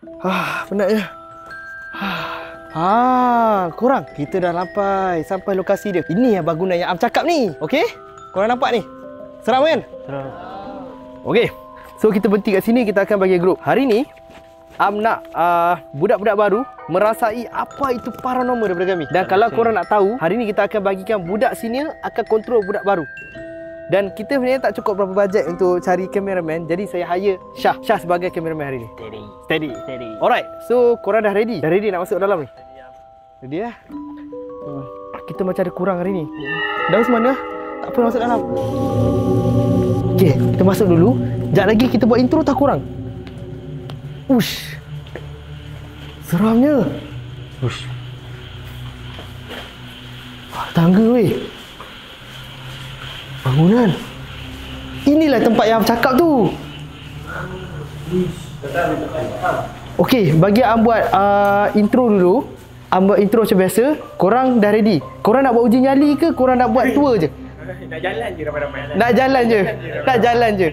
Penat je. Korang, kita dah sampai lokasi dia. Ini yang bangunan yang Am cakap ni. Okey? Korang nampak ni? Seram kan? Seram. Okey. So kita berhenti kat sini, kita akan bagi grup. Hari ni Am nak budak-budak baru merasai apa itu paranormal daripada kami. Dan kalau korang nak tahu, hari ni kita akan bagikan budak senior akan kontrol budak baru. Dan kita sebenarnya tak cukup berapa bajet untuk cari kameraman. Jadi saya hire Syah sebagai kameraman hari ni. Steady. Alright, so korang dah ready? Dah ready nak masuk dalam ni? Ready lah. Kita macam ada kurang hari ni. Daus mana? Tak apa, masuk dalam. Okay, kita masuk dulu. Sekejap lagi kita buat intro tak kurang. Ush, seramnya. Ush, tangga weh. Bangunan. Inilah tempat yang cakap tu. Okey, bagi Am buat intro dulu. Am buat intro macam biasa. Korang dah ready? Korang nak buat uji nyali ke korang nak buat tour je? Nak jalan je ramai-ramai. Nak jalan je.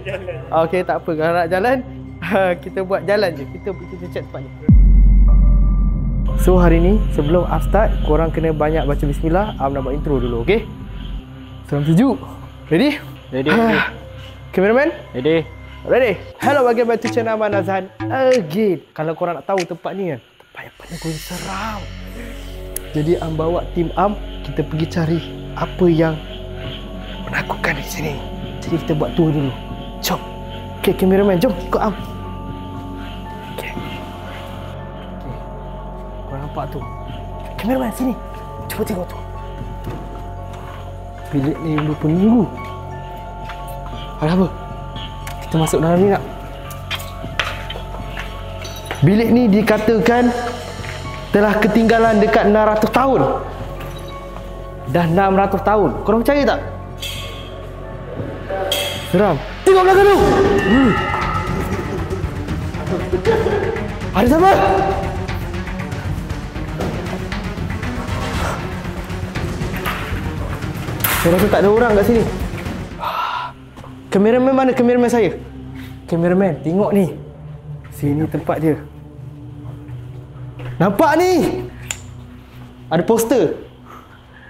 Okey, tak apa. Kalau nak jalan, kita buat jalan je. Kita check tempat ni. So hari ni sebelum Am start, korang kena banyak baca bismillah. Am nak buat intro dulu, okey? Salam sejuk. Ready? Ready. Cameraman? Ready. Hello, welcome back to channel Aman Azhan again. Kalau korang nak tahu tempat ni kan, tempat yang paling paling seram. Jadi Am bawa tim Am, kita pergi cari apa yang menakutkan di sini. Jadi kita buat tour dulu. Jom. Okay, cameraman, jom ikut Am. Okay. Korang nampak tu? Cameraman, sini. Cuba tengok tu. Bilik ni dulu penunggu. Ada apa? Kita masuk dalam ni nak. Bilik ni dikatakan telah ketinggalan dekat 600 tahun. Dah 600 tahun. Korang percaya tak? Seram. Tengok belakang tu. Ada siapa? Saya rasa tak ada orang kat sini. Kameraman mana? Kameraman saya. Kameraman, tengok ni. Sini tempat dia. Nampak ni? Ada poster.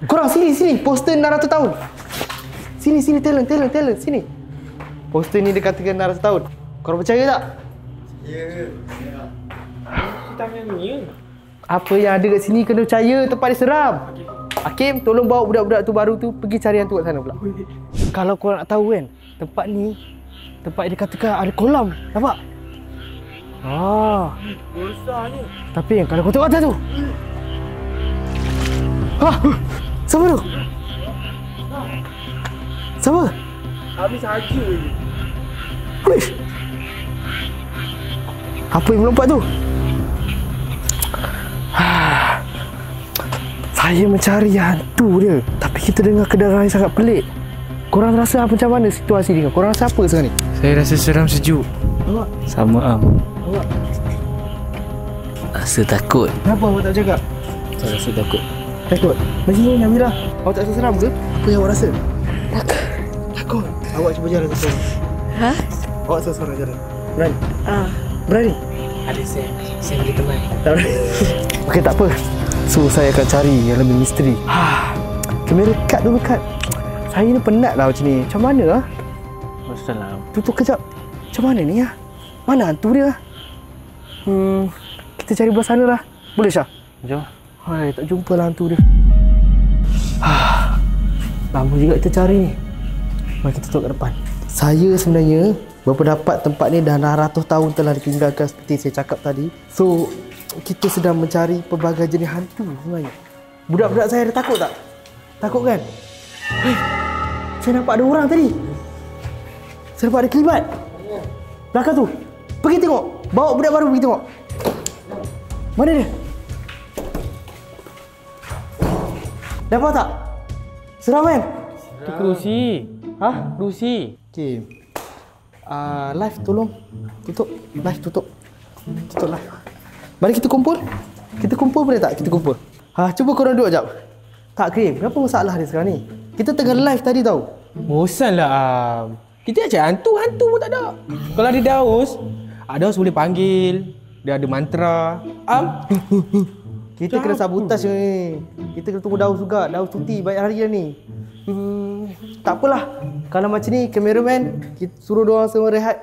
Korang sini. Poster 600 tahun. Sini, talent. Sini. Poster ni dia katakan 600 tahun. Korang percaya tak? Ya. Kita ni. Apa yang ada kat sini kena percaya, tempat dia seram. Hakim, tolong bawa budak-budak tu baru tu pergi cari hantu kat sana pula. Kalau korang nak tahu kan, tempat ni tempat dia katakan ada kolam. Nampak? Besar ni. Tapi kan kalau kau tengok atas tu. Siapa tu? Siapa? Habis saja je. Wish. Apa yang melompat tu? Saya mencari hantu dia, tapi kita dengar kedengaran yang sangat pelik. Korang rasa macam mana situasi ni? Korang rasa apa sekarang ni? Saya rasa seram sejuk. Awak? Sama Am. Awak? Rasa takut. Kenapa awak tak cakap? Saya rasa takut. Takut? Macam ni Nabilah. Awak tak rasa seram ke? Apa yang awak rasa? Takut. Awak cuba jalan seorang. Awak seorang jalan. Berani? Berani? Ada saya bagi teman. Tak berani? Okey, tak apa. So saya akan cari yang lebih misteri. Kamera cut dulu, cut. Saya ni penat lah macam ni. Macam mana lah? Wassalam. Tutup kejap. Macam mana ni lah? Mana hantu dia? Kita cari belah sana lah. Boleh Syah? Jom. Hai, tak jumpa lah hantu dia. Lama juga kita cari ni. Mari kita tengok kat depan. Saya sebenarnya berpendapat tempat ni dah 600 tahun telah ditinggalkan seperti saya cakap tadi. So, kita sedang mencari pelbagai jenis hantu sebenarnya. Budak-budak saya ada takut tak? Takut kan? Saya nampak ada orang tadi. Saya nampak ada kelibat. Belakang tu. Pergi tengok. Bawa budak baru pergi tengok. Mana dia? Dapat tak? Seram kan? Itu kerusi. Kerusi. Okay. Live tolong. Tutup. Live tutup. Tutup live. Mari kita kumpul. Kita kumpul boleh tak? Kita kumpul. Cuba korang duduk sekejap. Tak, Krim. Kenapa masalah dia sekarang ni? Kita tengah live tadi tau. Bosan lah Am. Kita nak cari hantu pun tak ada. Kalau ada Daus boleh panggil. Dia ada mantra. Kita kena sabotaj ni. Kita kena tunggu Daus juga. Daus cuti banyak hari dah ni. Tak apalah. Kalau macam ni, cameraman, kita suruh diorang semua rehat.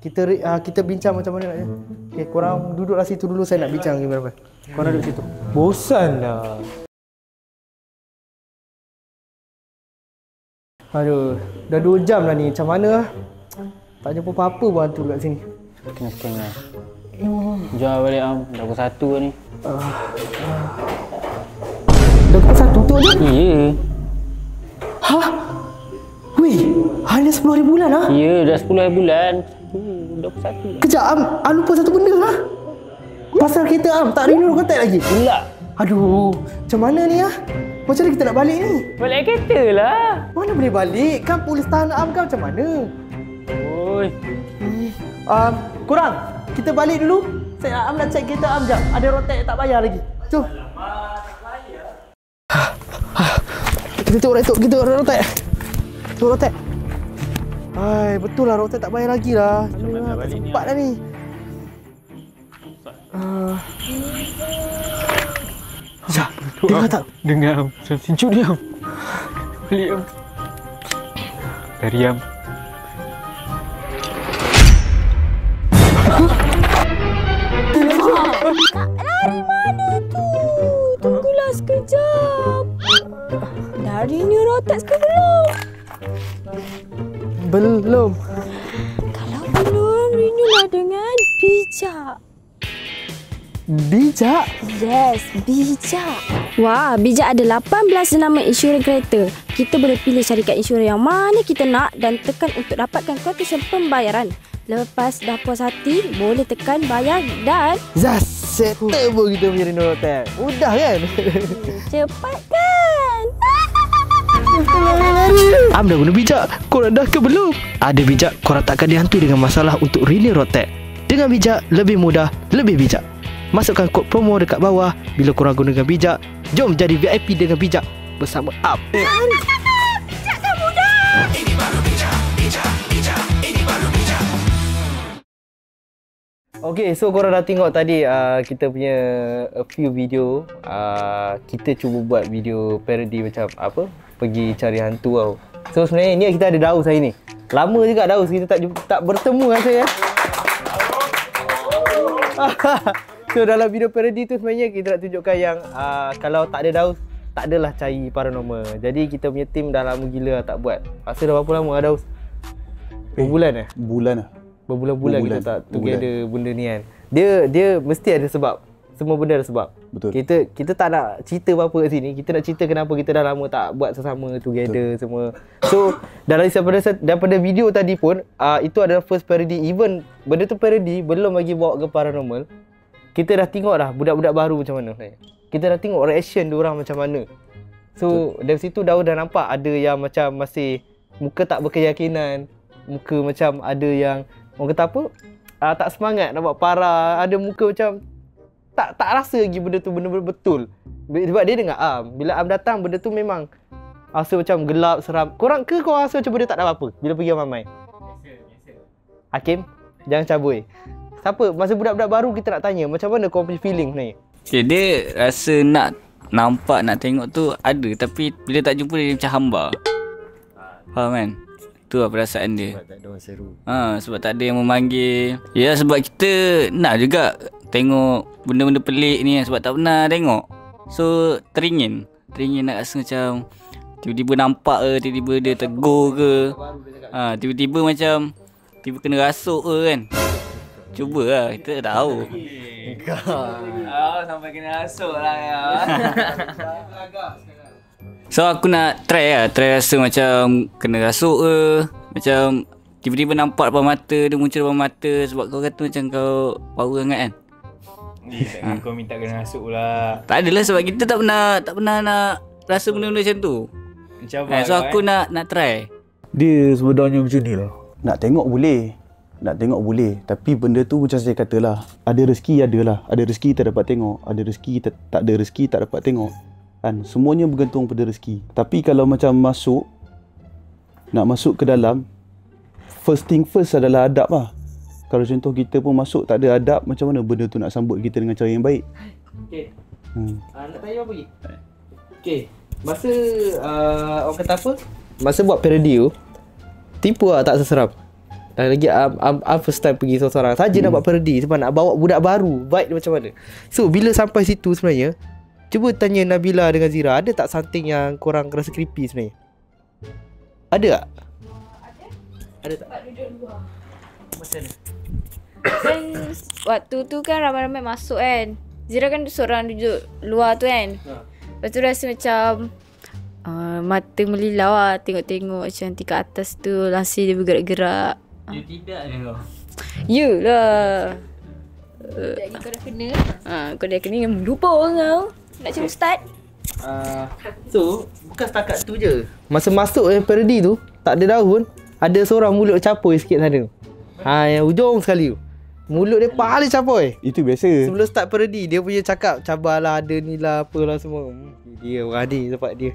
Kita bincang macam mana naknya. Okay, korang duduklah situ dulu. Saya nak bincang cameraman. Korang duduk situ. Bosan dah. Aduh, dah 2 jam dah ni. Macam mana lah? Tak jumpa apa-apa pun hantu kat sini. Kena scan lah. Jom balik Am. Dah pukul 1 ni. Dah pukul 1 tu je? Ya. Hah? Weh, hanya 10 hari bulan lah? Ya, dah 10 hari bulan. Dah pukul 1 lah. Kejap Am lupa satu benda lah. Pasal kereta Am, tak renew kontak lagi? Pula. Aduh, macam mana ni lah? Macam mana kita nak balik ni? Balik kereta lah. Mana boleh balik? Kan polis tahan Am kan macam mana? Oi. Korang, kita balik dulu. Am nak check kereta Am jap. Ada rotek tak bayar lagi. Jom. Kita tengok rotek. Kita tengok rotek. Tengok rotek. Hai, betul lah rotek tak bayar lagi lah. Sempat dah ni. Syah, dengar tak? Dengar Am. Sejuk dia Am. Balik Am. Dari Am. Dari mana tu? Tunggulah sekejap. Dari New Rotex ke belum? Belum. Kalau belum, renewlah dengan bijak. Bijak? Yes, bijak. Wah, bijak ada 18 nama insurans kereta. Kita boleh pilih syarikat insurans yang mana kita nak dan tekan untuk dapatkan quotation pembayaran. Lepas dah puas hati, boleh tekan bayar dan... Zas, settle pun kita punya Renault Rotek. Mudah kan? Cepat kan? Am dah guna bijak. Korang dah ke belum? Ada bijak, korang takkan dihantui dengan masalah untuk Renault Rotek. Dengan bijak, lebih mudah, lebih bijak. Masukkan kod promo dekat bawah. Bila korang gunakan bijak, jom jadi VIP dengan bijak bersama Am. Bijak kan mudah! Ini baru bijak, bijak, bijak. Ini baru bijak. Okay, so korang dah tengok tadi kita punya a few video. Kita cuba buat video parody macam apa, pergi cari hantu tau. So sebenarnya ni kita ada Daus hari ni. Lama juga Daus kita tak bertemu kan saya. So dalam video parody tu sebenarnya kita nak tunjukkan yang kalau tak ada Daus, tak adalah cari paranormal. Jadi kita punya team dah lama gila tak buat. Masa dah berapa lama Daus? Berbulan Bulan lah. Berbulan-bulan kita tak together benda ni kan. Dia mesti ada sebab. Semua benda ada sebab. Betul. Kita tak nak cerita apa-apa kat sini. Kita nak cerita kenapa kita dah lama tak buat sesama together. Betul. Semua. So daripada video tadi pun itu adalah first parody. Even benda tu parody belum lagi bawa ke paranormal. Kita dah tengok dah budak-budak baru macam mana. Kita dah tengok reaction diorang macam mana. So dari situ dah nampak ada yang macam masih muka tak berkeyakinan. Muka macam ada yang orang kata apa? Tak semangat nak buat parah. Ada muka macam tak rasa lagi benda tu benar-benar betul. Sebab dia dengar Am. Bila Am datang benda tu memang rasa macam gelap, seram. Korang rasa macam benda tak ada apa-apa bila pergi Am Mai? Biasa. Hakim, jangan cabui. Siapa? Masa budak-budak baru kita nak tanya macam mana kau punya feeling ni? Okay, dia rasa nak nampak, nak tengok tu ada. Tapi bila tak jumpa dia macam hamba. Faham kan? Tu lah perasaan dia. Sebab tak ada orang seru. Sebab tak ada yang memanggil. Ya, sebab kita nak juga tengok benda-benda pelik ni sebab tak pernah tengok. So teringin nak rasa macam tiba-tiba nampak ke, tiba-tiba dia tegur ke. Tiba-tiba macam tiba kena rasuk ke kan. Cubalah, kita tak tahu. Sampai kena rasuk lah ya. So aku nak try rasa macam kena rasuk ke. Macam tiba-tiba nampak depan mata, dia muncul depan mata. Sebab kau kata macam kau power sangat kan. Kau minta kena rasuk lah. Tak adalah sebab kita tak pernah nak rasa benda-benda macam tu. So aku nak try. Dia sebenarnya macam ni lah. Nak tengok boleh. Tapi benda tu macam saya katalah, ada rezeki adalah. Ada rezeki tak dapat tengok. Ada rezeki tak ada rezeki tak dapat tengok. Kan? Semuanya bergantung pada rezeki. Tapi kalau macam nak masuk ke dalam, first thing first adalah adab lah. Kalau contoh kita pun masuk tak ada adab, macam mana benda tu nak sambut kita dengan cara yang baik? Okey. Nak tanya apa lagi? Okey. Masa orang kata apa? Masa buat parody tu, tipu lah tak seseram. Dan lagi I'm first time pergi seorang-seorang saja nak buat parody sebab nak bawa budak baru, vibe dia macam mana. So bila sampai situ sebenarnya, cuba tanya Nabila dengan Zira, ada tak something yang korang rasa creepy sebenarnya? Ada tak? Ada tak? Duduk luar. Macam mana? Kan waktu tu kan ramai-ramai masuk kan. Zira kan seorang duduk luar tu kan. Lepas tu rasa macam mata melilau lah, tengok-tengok macam tingkat atas tu langsir dia bergerak-gerak. Dia tidak je kau. Yelah. Jadi kau dah kena. Kau dah kena lupa orang kau. Nak cakap start. So bukan setakat tu je. Masa masuk parody tu, tak ada daun, ada seorang mulut capoi sikit sana. Yang ujung sekali tu. Mulut dia paling capoi. Itu biasa. Sebelum start parody, dia punya cakap cabarlah, ada ni lah, apalah semua. Dia orang ni tempat dia.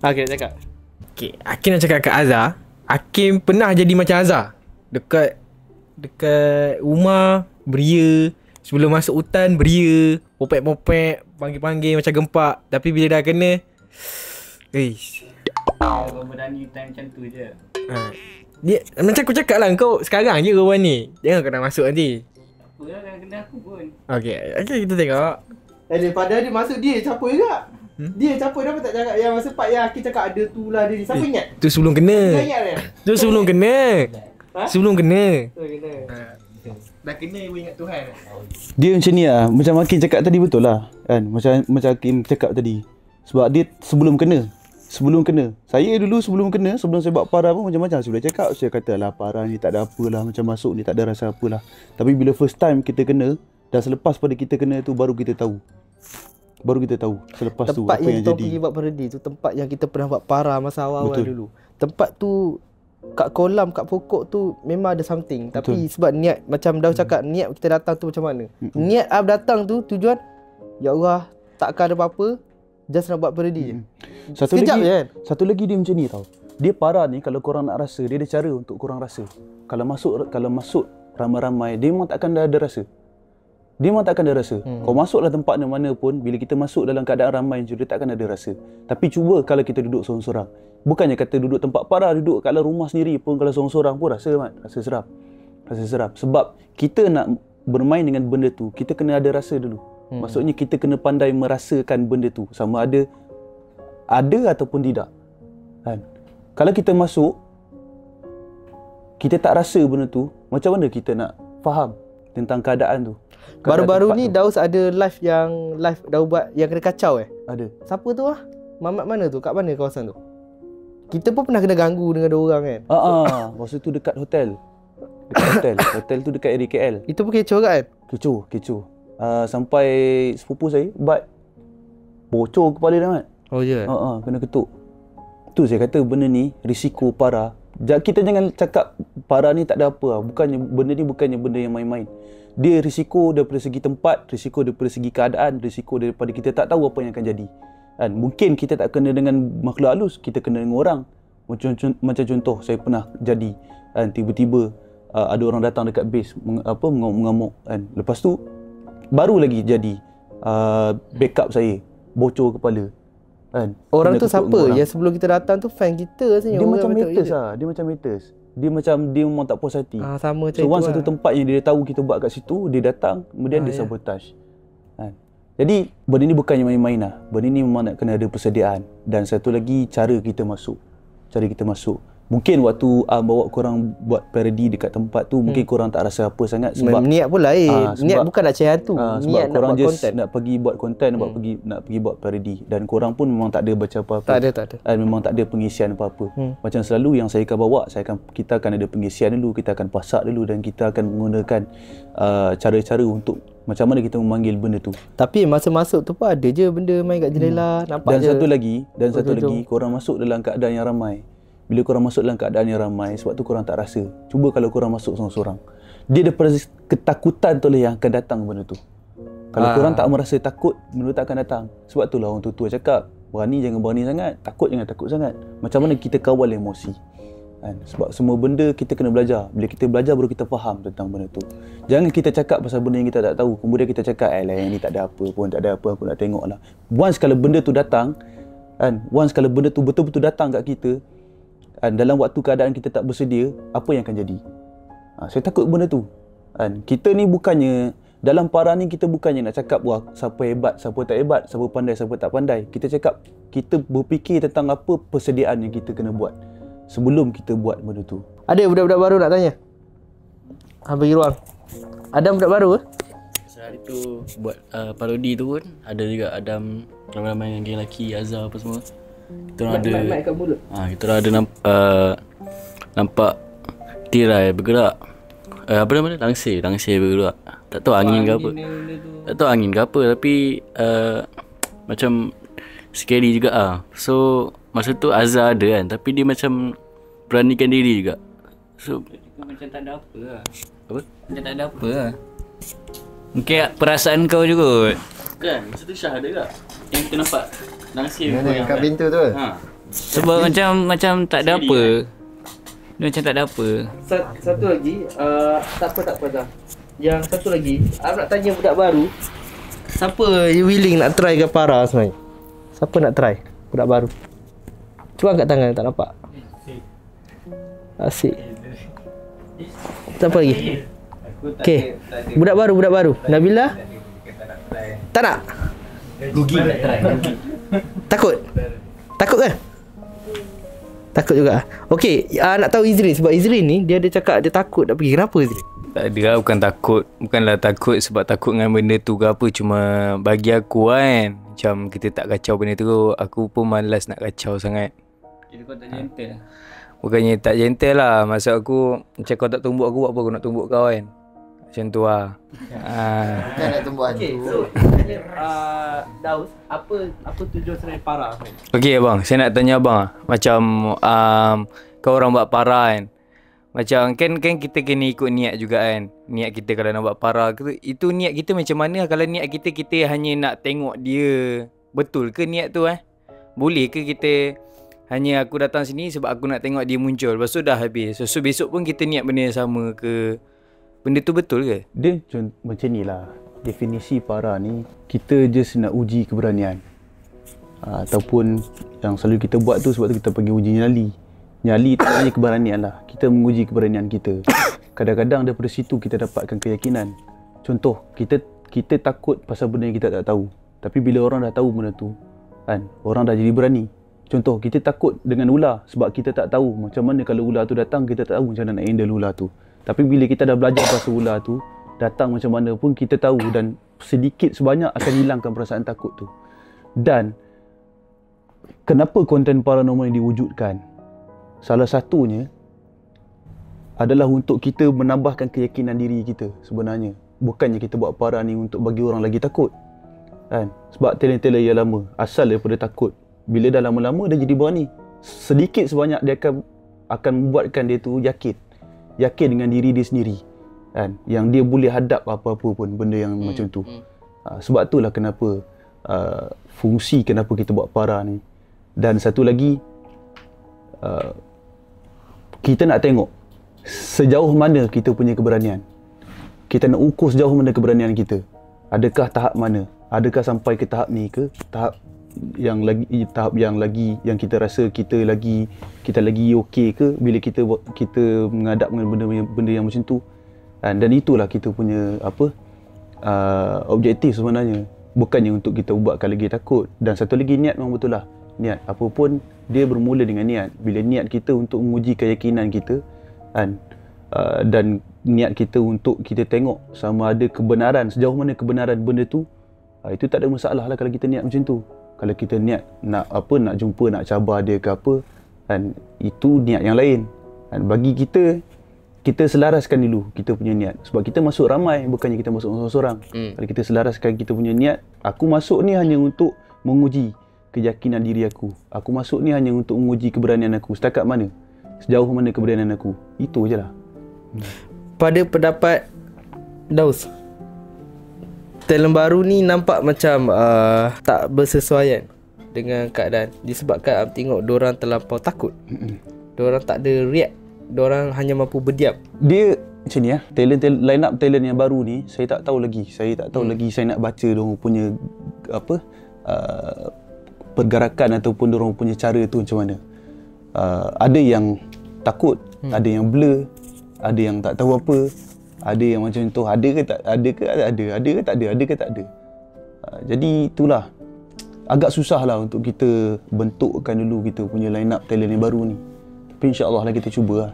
Okay, nak cakap. Okay, Hakim nak cakap kat Azhar. Hakim pernah jadi macam Azhar. Dekat rumah beria. Sebelum masuk hutan beria. Popek-popek, panggil-panggil macam gempak. Tapi bila dah kena, Kau berani time macam tu je. dia macam aku cakap lah, kau sekarang je kau ni. Jangan kau nak masuk nanti. Apa lah kena aku pun. Okay, kita tengok. Daripada dia masuk, dia capoi juga. Dia capoi, dapat tak cakap yang masa part yang Hakim cakap ada tu lah dia ni. Siapa ingat? Tu sebelum kena. Kau ingat dia? Tu sebelum kena. Sebelum kena. Dah kena ibu ingat Tuhan. Dia macam ni lah. Macam Hakim cakap tadi betul lah kan. Macam Hakim cakap tadi. Sebab dia sebelum kena. Saya dulu sebelum kena, sebelum saya buat parah pun macam-macam. Saya boleh cakap, saya kata lah parah ni tak ada apalah, macam masuk ni tak ada rasa apalah. Tapi bila first time kita kena, dan selepas pada kita kena tu baru kita tahu. Selepas tu tempat apa yang yang kita jadi. pergi buat parody tu, tempat yang kita pernah buat parah masa awal-awal Betul. dulu. Tempat tu kat kolam, kat pokok tu memang ada something. Tapi sebab niat, macam Daud cakap, niat kita datang tu macam mana. Niat datang tu tujuan, ya Allah, takkan ada apa-apa, just nak buat parody je. Satu lagi dia macam ni tau. Dia parah ni, kalau korang nak rasa, dia ada cara untuk korang rasa. Kalau masuk ramai-ramai, dia memang takkan ada rasa. Kau masuklah tempat mana pun, bila kita masuk dalam keadaan ramai je, dia takkan ada rasa. Tapi cuba kalau kita duduk sorang-sorang. Bukannya kata duduk tempat parah, duduk kat dalam rumah sendiri pun, kalau sorang-sorang pun rasa seram. Sebab kita nak bermain dengan benda tu, kita kena ada rasa dulu. Maksudnya kita kena pandai merasakan benda tu, sama ada ataupun tidak kan. Kalau kita masuk, kita tak rasa benda tu, macam mana kita nak faham tentang keadaan tu? Baru-baru ni Daus ada live Daus buat yang kena kacau Ada. Siapa tu lah? Mamat mana tu? Kat mana kawasan tu? Kita pun pernah kena ganggu dengan dua orang kan? Masa tu dekat hotel. Hotel tu dekat area KL. Itu pun kecoh kan? Kecoh. Sampai sepupu saya bocor kepala dia mat. Oh ya. Kena ketuk. Tu saya kata benda ni risiko parah. Kita jangan cakap parah ni tak ada apa lah. Benda ni bukannya benda yang main-main. Dia risiko daripada segi tempat, risiko daripada segi keadaan, risiko daripada kita tak tahu apa yang akan jadi. Kan? Mungkin kita tak kena dengan makhluk halus, kita kena dengan orang. Macam contoh saya pernah jadi kan, tiba-tiba ada orang datang dekat base mengamuk kan. Lepas tu baru lagi jadi backup saya bocor kepala kan. Orang tu siapa? Yang sebelum kita datang tu fan kita sebenarnya. Dia macam haters lah. Dia memang tak puas hati. Sama macam so itu satu tempat yang dia tahu kita buat kat situ, dia datang, kemudian dia sabotage. Kan? Jadi benda ni bukannya main-main lah. Benda ni memang nak kena ada persediaan. Dan satu lagi, cara kita masuk. Mungkin waktu bawa korang buat parody dekat tempat tu, mungkin korang tak rasa apa sangat sebab niat pun lain. Niat bukan nak cari hantu. Niat nak korang buat just konten. nak pergi buat konten, nak pergi buat parody. Dan korang pun memang tak ada baca apa-apa. Tak ada. Memang tak ada pengisian apa-apa. Macam selalu yang saya akan bawa, kita akan ada pengisian dulu, kita akan pasak dulu dan kita akan menggunakan cara-cara untuk macam mana kita memanggil benda tu. Tapi masa masuk tu pun ada je benda main kat jendela, nampak Dan je. satu lagi, korang masuk dalam keadaan yang ramai. Bila korang masuk dalam keadaan yang ramai, sebab tu korang tak rasa. Cuba kalau korang masuk seorang-seorang. Dia ada ketakutan tu lah yang akan datang benda tu. Kalau korang tak merasa takut, benda tu tak akan datang. Sebab tu lah orang tua-tua cakap, berani jangan berani sangat, takut jangan takut sangat. Macam mana kita kawal emosi. kan? Sebab semua benda kita kena belajar. Bila kita belajar baru kita faham tentang benda tu. Jangan kita cakap pasal benda yang kita tak tahu, kemudian kita cakap yang ni tak ada apa pun, tak ada apa, aku nak tengok lah. Once kalau benda tu datang kan, once kalau benda tu betul-betul datang kat kita kan, dalam waktu keadaan kita tak bersedia, apa yang akan jadi? Saya takut benda tu kan. Kita ni bukannya dalam para ni, kita bukannya nak cakap wah siapa hebat, siapa tak hebat, siapa pandai, siapa tak pandai. Kita cakap, kita berfikir tentang apa persediaan yang kita kena buat sebelum kita buat benda tu. Ada budak-budak baru nak tanya? Bagi ruang. Adam budak baru ke? Hari tu buat parodi tu pun ada juga Adam, ramai-ramai dengan geng lelaki, Azhar apa semua. Kita orang ada Mic kat mulut. kita orang ada nampak tirai bergerak. Apa nama dia? Langsir bergerak. Tak tahu angin ke apa. Tak tahu angin ke apa, tapi macam scary juga ah. So masa tu Azhar ada kan, tapi dia macam beranikan diri juga. So Macam tak ada apa lah. apa? Macam tak ada apa lah. Mungkin perasaan kau juga. Kan masa tu Syah ada tak? Yang kita nampak Langsir kat pintu tu. Sebab macam tak ada apa. Dia macam tak ada apa. Satu lagi, tak apa dah. Yang satu lagi, aku nak tanya budak baru, siapa you willing nak try ke para sebenarnya? Siapa nak try? Budak baru. Cuba angkat tangan, tak nampak. Asyik. Siapa lagi? Okey. Budak baru. Nabila? Tak nak? Rugi. Takut? Takut kan? Takut juga. Okey, nak tahu Izrin sebab Izrin ni dia ada cakap dia takut nak pergi. Kenapa Izrin? Tak ada lah, bukan takut. Bukanlah takut sebab takut dengan benda tu ke apa. Cuma bagi aku kan, macam kita tak kacau benda tu, aku pun malas nak kacau sangat. Kira kau tak gentle lah. Bukannya tak gentle lah. Maksud aku, macam kau tak tumbuk aku, buat apa aku nak tumbuk kau kan. Macam tu lah. Bukan nak tumbuk hantu. Okey, so tanya Daus, apa tujuan sebenarnya para? Okey abang, saya nak tanya abang lah. Macam kau orang buat para kan, macam kan kita kena ikut niat juga kan. Niat kita kalau nak buat para itu niat kita macam mana? Kalau niat kita hanya nak tengok dia, betul ke niat tu Boleh ke kita hanya aku datang sini sebab aku nak tengok dia muncul, lepas tu dah habis. So besok pun kita niat benda yang sama ke? Benda tu betul ke? Dia macam ni lah. Definisi para ni, kita just nak uji keberanian. Ataupun yang selalu kita buat tu sebab tu kita pergi uji nyali. Nyali tak hanya keberanian lah. Kita menguji keberanian kita. Kadang-kadang daripada situ kita dapatkan keyakinan. Contoh, kita takut pasal benda yang kita tak tahu. Tapi bila orang dah tahu benda tu kan, orang dah jadi berani. Contoh, kita takut dengan ular sebab kita tak tahu macam mana kalau ular tu datang, kita tak tahu macam mana nak handle ular tu. Tapi bila kita dah belajar pasal ular tu, datang macam mana pun kita tahu, dan sedikit sebanyak akan hilangkan perasaan takut tu. Dan kenapa konten paranormal ni diwujudkan? Salah satunya adalah untuk kita menambahkan keyakinan diri kita sebenarnya. Bukannya kita buat para ni untuk bagi orang lagi takut kan? Sebab talent-talent yang lama asal daripada takut, bila dah lama-lama dia jadi berani. Sedikit sebanyak dia akan membuatkan dia tu yakin dengan diri dia sendiri kan, yang dia boleh hadap apa-apa pun benda yang macam tu. Sebab itulah kenapa fungsi kenapa kita buat para ni. Dan satu lagi, kita nak tengok sejauh mana kita punya keberanian. Kita nak ukur sejauh mana keberanian kita. Adakah tahap mana? Adakah sampai ke tahap ni ke? Tahap yang lagi yang kita rasa kita lagi okey ke bila kita menghadap dengan benda yang macam tu. Dan itulah kita punya objektif sebenarnya. Bukannya untuk kita buatkan lagi takut. Dan satu lagi, niat memang betul lah. Niat apa pun dia bermula dengan niat. Bila niat kita untuk menguji keyakinan kita kan, dan niat kita untuk kita tengok sama ada kebenaran, sejauh mana kebenaran benda tu, itu tak ada masalah lah kalau kita niat macam tu. Kalau kita niat nak jumpa, nak cabar dia ke apa kan, itu niat yang lain kan. Bagi kita selaraskan dulu kita punya niat. Sebab kita masuk ramai, bukannya kita masuk seorang-seorang. Kalau kita selaraskan kita punya niat, aku masuk ni hanya untuk menguji keyakinan diri aku. Aku masuk ni hanya untuk menguji keberanian aku. Setakat mana? Sejauh mana keberanian aku. Itu je lah. Pada pendapat Daus, talent baru ni nampak macam tak bersesuaian dengan keadaan. Disebabkan tengok diorang terlampau takut. Diorang tak ada react diorang hanya mampu berdiam? Dia macam ni line up talent yang baru ni saya tak tahu lagi. Saya nak baca diorang punya apa pergerakan ataupun diorang punya cara tu macam mana. Ada yang takut, ada yang blur, ada yang tak tahu apa, ada yang macam tu, ada ke tak ada. Jadi itulah agak susah lah untuk kita bentukkan dulu kita punya line up talent yang baru ni. Tapi insya-Allah lah kita cuba lah.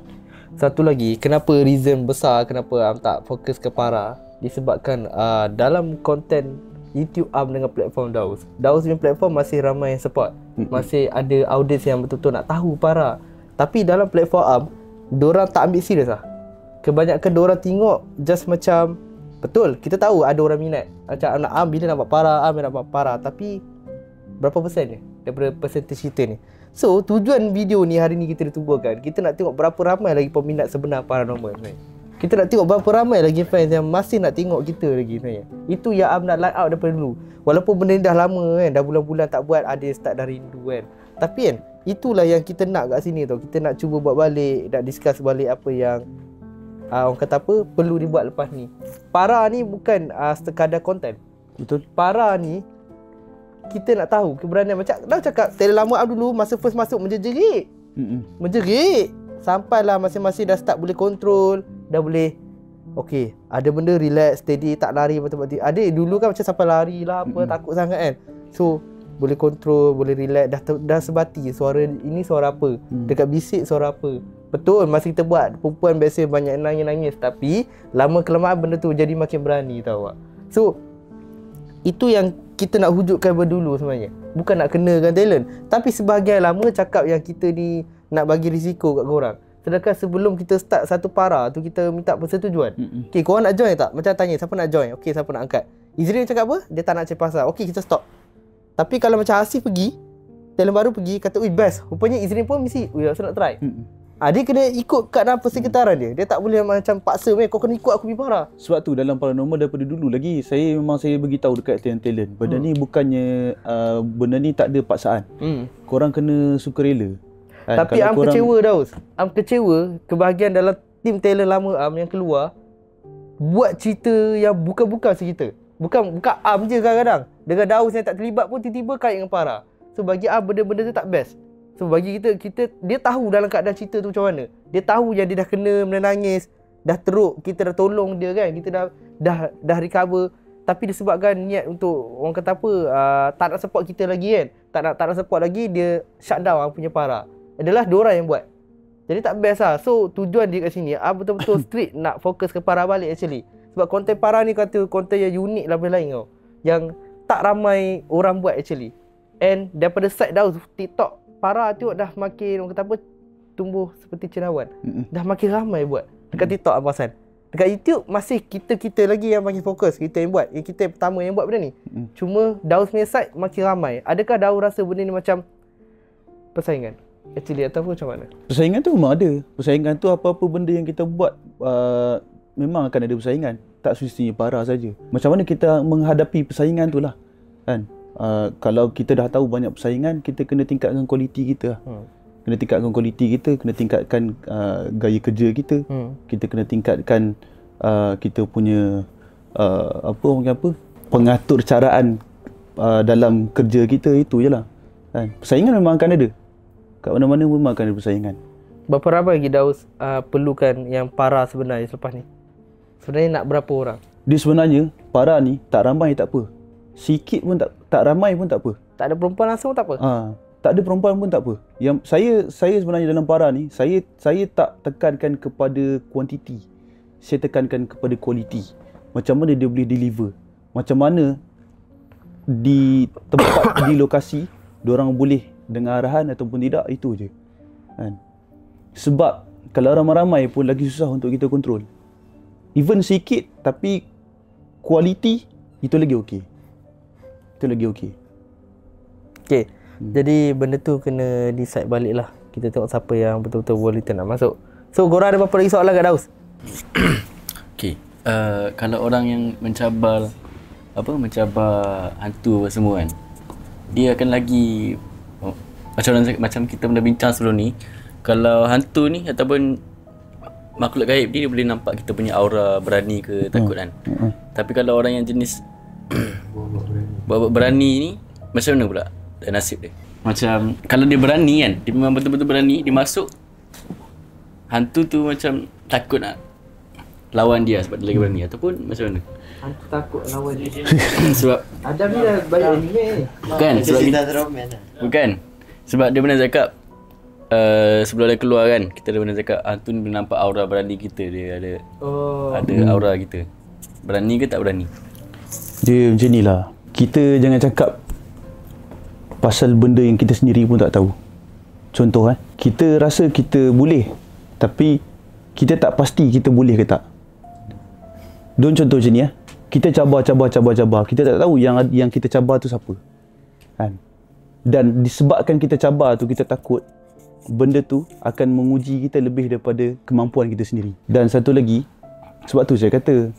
Satu lagi, kenapa reason besar kenapa tak fokus ke Para? Disebabkan dalam konten YouTube dengan platform Daus punya platform masih ramai yang support. Masih ada audience yang betul-betul nak tahu Para. Tapi dalam platform diorang tak ambil serius lah. Kebanyakan diorang tengok just macam, betul, kita tahu ada orang minat. Macam nak bila nak buat Para, tapi berapa persen dia daripada percentage kita ni. So tujuan video ni hari ni kita ditubuhkan, kita nak tengok berapa ramai lagi peminat sebenar paranormal sebenarnya. Kita nak tengok berapa ramai lagi fans yang masih nak tengok kita lagi sebenarnya. Itu yang nak line out daripada dulu. Walaupun benda ni dah lama kan, dah bulan-bulan tak buat, ada yang start dah rindu kan. Tapi kan, itulah yang kita nak kat sini tau. Kita nak cuba buat balik, nak discuss balik apa yang orang kata apa, perlu dibuat lepas ni. Para ni bukan sekadar konten. Betul. Para ni kita nak tahu keberanian. Macam dah cakap talent lama dulu masa first masuk menjerit. Sampailah masing-masing dah start boleh control, dah boleh okey, ada benda relax, steady, tak lari betul-betul. Ada dulu kan macam sampai lari lah apa, takut sangat kan. So boleh control, boleh relax, dah sebati suara ini suara apa, dekat bisik suara apa. Betul, masa kita buat perempuan biasa banyak nangis-nangis, tapi lama kelamaan benda tu jadi makin berani tau tak. So itu yang kita nak wujudkan berdulu sebenarnya. Bukan nak kenakan talent, tapi sebahagian lama cakap yang kita ni nak bagi risiko kat korang. Sedangkan sebelum kita start satu Para tu, kita minta persetujuan. Okay, korang nak join tak? Macam tanya siapa nak join. Okay, siapa nak angkat. Izrin cakap apa? Dia tak nak cek pasal. Okay, kita stop. Tapi kalau macam Hasif pergi, talent baru pergi, kata ui best, rupanya Izrin pun mesti ui rasa nak try. Dia kena ikut kat dalam persekitaran dia. Dia tak boleh macam paksa, kau kena ikut aku pergi Para. Sebab tu dalam paranormal daripada dulu lagi saya beritahu dekat talent. Benda ni bukannya benda ni tak ada paksaan. Korang kena sukarela. Tapi Am kecewa Daus. Am kecewa kebahagiaan dalam tim talent lama Am yang keluar buat cerita yang bukan cerita. Bukan Am je kadang-kadang. Dengan Daus yang tak terlibat pun tiba-tiba kait dengan Para. So bagi Am benda-benda tu tak best. So bagi kita dia tahu dalam keadaan cerita tu macam mana. Dia tahu yang dia dah kena menangis, dah teruk, kita dah tolong dia kan. Kita dah recover. Tapi disebabkan niat untuk orang kata apa, tak nak support kita lagi kan. Tak nak support lagi, dia shut down punya Para. Adalah diorang yang buat. Jadi tak best lah. So tujuan dia kat sini betul-betul strict nak fokus ke Para balik actually. Sebab konten Para ni kata konten yang unik lah daripada lain tau. Yang tak ramai orang buat actually. And daripada side Daus TikTok, Para tu dah makin orang kata apa, tumbuh seperti cendawan. Dah makin ramai buat dekat TikTok Abang Hassan. Dekat YouTube masih kita lagi yang makin fokus. Kita yang buat. Kita pertama yang buat benda ni. Cuma Daus punya side makin ramai. Adakah Daus rasa benda ni macam persaingan actually ataupun macam mana? Persaingan tu memang ada. Persaingan tu apa-apa benda yang kita buat memang akan ada persaingan. Tak semestinya Para saja. Macam mana kita menghadapi persaingan tu lah kan. Kalau kita dah tahu banyak persaingan, kita kena tingkatkan kualiti kita. Kena tingkatkan kualiti kita, kena tingkatkan gaya kerja kita. Kita kena tingkatkan kita punya pengatur caraan dalam kerja kita. Itu je lah kan. Persaingan memang akan ada. Kat mana-mana memang akan ada persaingan. Berapa ramai lagi Daus perlukan yang Para sebenarnya selepas ni? Sebenarnya nak berapa orang? Dia sebenarnya Para ni tak ramai tak apa. Sikit pun tak ramai pun tak apa. Tak ada perempuan langsung tak apa? Tak ada perempuan pun tak apa. Yang saya sebenarnya dalam Para ni, saya tak tekankan kepada kuantiti. Saya tekankan kepada kualiti. Macam mana dia boleh deliver. Macam mana di tempat, di lokasi, diorang boleh dengar arahan ataupun tidak, itu je kan. Sebab kalau ramai-ramai pun lagi susah untuk kita kontrol. Even sikit tapi kualiti, itu lagi okey. Itu lagi okey. Okey. Jadi benda tu kena decide balik lah. Kita tengok siapa yang betul-betul boleh nak masuk. So korang ada berapa lagi soalan kat Daus? Okey. Kalau orang yang mencabar hantu apa semua kan, dia akan lagi macam kita pernah bincang sebelum ni, kalau hantu ni ataupun makhluk gaib dia boleh nampak kita punya aura berani ke takut kan. Tapi kalau orang yang jenis buat berani ni macam mana pula nasib dia? Macam kalau dia berani kan, dia memang betul-betul berani, dia masuk, hantu tu macam takut nak lawan dia sebab dia lagi berani, ataupun macam mana? Hantu takut lawan dia. Sebab Adam ni dah banyak anime. bukan sebab bukan sebab dia pernah cakap sebelum dia keluar kan, kita dah pernah cakap hantu ni boleh nampak aura berani kita, dia ada aura kita. Berani ke tak berani? Dia macam ni lah. Kita jangan cakap pasal benda yang kita sendiri pun tak tahu. Contoh kita rasa kita boleh, tapi kita tak pasti kita boleh ke tak. Don contoh macam ni kita cabar. Kita tak tahu yang kita cabar tu siapa. Kan? Dan disebabkan kita cabar tu, kita takut benda tu akan menguji kita lebih daripada kemampuan kita sendiri. Dan satu lagi, sebab tu saya kata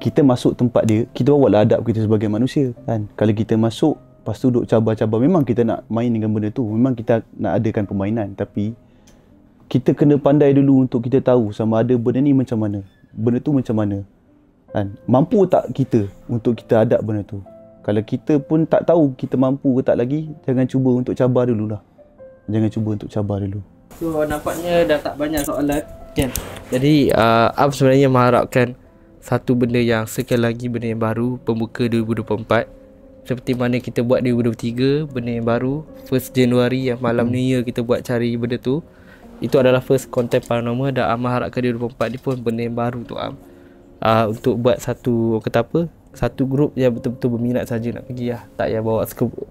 kita masuk tempat dia, kita bawalah adab kita sebagai manusia kan. Kalau kita masuk lepas tu duk cabar-cabar, memang kita nak main dengan benda tu, memang kita nak adakan permainan, tapi kita kena pandai dulu untuk kita tahu sama ada benda ni macam mana, benda tu macam mana kan. Mampu tak kita untuk kita hadap benda tu? Kalau kita pun tak tahu kita mampu ke tak lagi, jangan cuba untuk cabar dululah. Jangan cuba untuk cabar dulu. So nampaknya dah tak banyak soalan kan. Jadi Ab sebenarnya mengharapkan satu benda yang sekali lagi, benda yang baru, pembuka 2024. Seperti mana kita buat 2023, benda yang baru, 1 Januari yang malam New Year kita buat cari benda tu. Itu adalah first content paranormal, dan Am harapkan 2024 ni pun benda yang baru tu Am. Untuk buat satu, kata apa, satu grup yang betul-betul berminat saja nak pergi lah. Tak payah bawa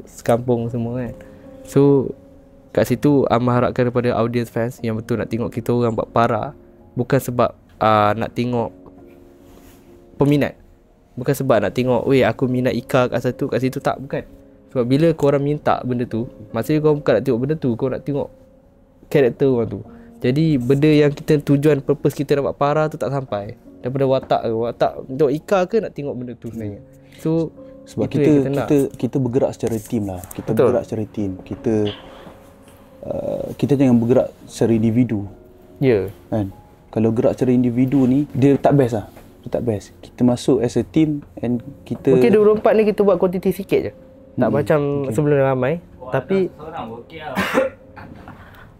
sekampung semua kan. So kat situ Am harapkan kepada audience fans yang betul nak tengok kita orang buat para. Bukan sebab nak tengok peminat, bukan sebab nak tengok weh aku minat Ika kat situ tak, bukan. Sebab bila korang minta benda tu, maksudnya korang bukan nak tengok benda tu, korang nak tengok karakter orang tu. Jadi benda yang kita, tujuan purpose kita nak buat para tu tak sampai. Daripada watak untuk Ika ke nak tengok benda tu sebenarnya. So sebab kita bergerak secara team lah. Kita Betul. bergerak secara team. Kita jangan bergerak secara individu. Ya. Kan? Kalau gerak secara individu ni dia tak best lah. Tak best. Kita masuk as a team and kita Mungkin 2024 ni kita buat kuantiti sikit je. Tak macam sebelum ramai. Tapi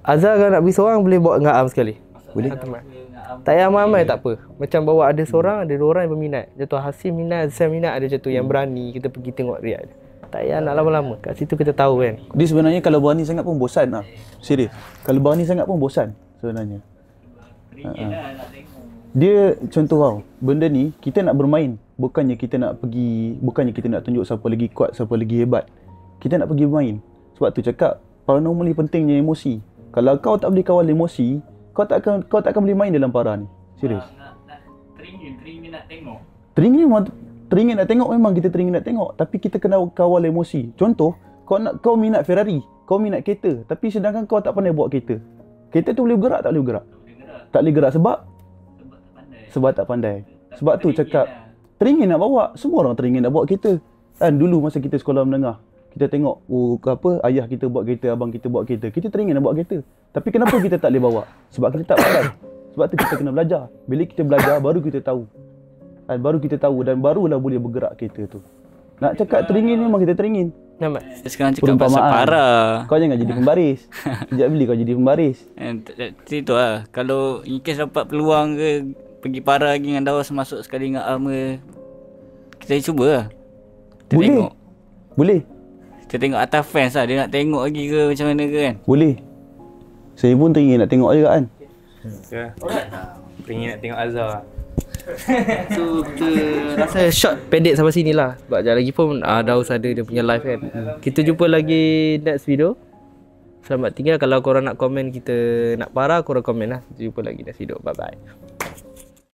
Azhar kalau nak pergi seorang boleh bawa dengan Am sekali. Boleh. Tak payah ramai tak apa. Macam bawa ada seorang, ada 2 orang yang berminat. Jatuh Hasim minat, Sam minat, ada jatuh yang berani. Kita pergi tengok Riyad. Tak payah nak lama-lama. Kat situ kita tahu kan. Dia sebenarnya kalau berani sangat pun bosan lah. Serius. Kalau berani sangat pun bosan sebenarnya. Dia contoh tau, benda ni kita nak bermain, bukannya kita nak tunjuk siapa lagi kuat, siapa lagi hebat. Kita nak pergi bermain. Sebab tu cakap paranormal ni pentingnya emosi. Kalau kau tak boleh kawal emosi, kau tak akan boleh main dalam para ni. Serius. Teringin nak tengok. Teringin nak tengok, memang kita teringin nak tengok, tapi kita kena kawal emosi. Contoh, kau minat Ferrari, kau minat kereta, tapi sedangkan kau tak pandai bawa kereta. Kereta tu boleh bergerak tak boleh bergerak? Tak boleh gerak sebab tak pandai. Sebab tu cakap teringin nak bawa. Semua orang teringin nak bawa kereta. Kan dulu masa kita sekolah menengah, kita tengok ayah kita bawa kereta, abang kita bawa kereta. Kita teringin nak bawa kereta. Tapi kenapa kita tak boleh bawa? Sebab kita tak pandai. Sebab tu kita kena belajar. Bila kita belajar baru kita tahu. Dan baru kita tahu dan barulah boleh bergerak kereta tu. Nak cakap teringin, memang kita teringin. Nampak? Sekarang cakap pasal para. Kau jangan jadi pembaris. Sekejap bila kau jadi pembaris. Itu lah. Kalau in case dapat peluang ke pergi para lagi dengan Dawas, masuk sekali dengan Am ke, kita cuba lah. Kita Boleh. tengok. Boleh. Kita tengok atas fans lah. Dia nak tengok lagi ke macam mana ke kan. Boleh. Saya pun teringin nak tengok juga kan. Teringin nak tengok Azhar. So kita rasa short pendek sampai sini lah. Sebab sekejap lagi pun Daus ada dia punya live kan. Kita jumpa lagi next video. Selamat tinggal. Kalau korang nak komen kita nak para, korang komen lah. Jumpa lagi next video. Bye bye.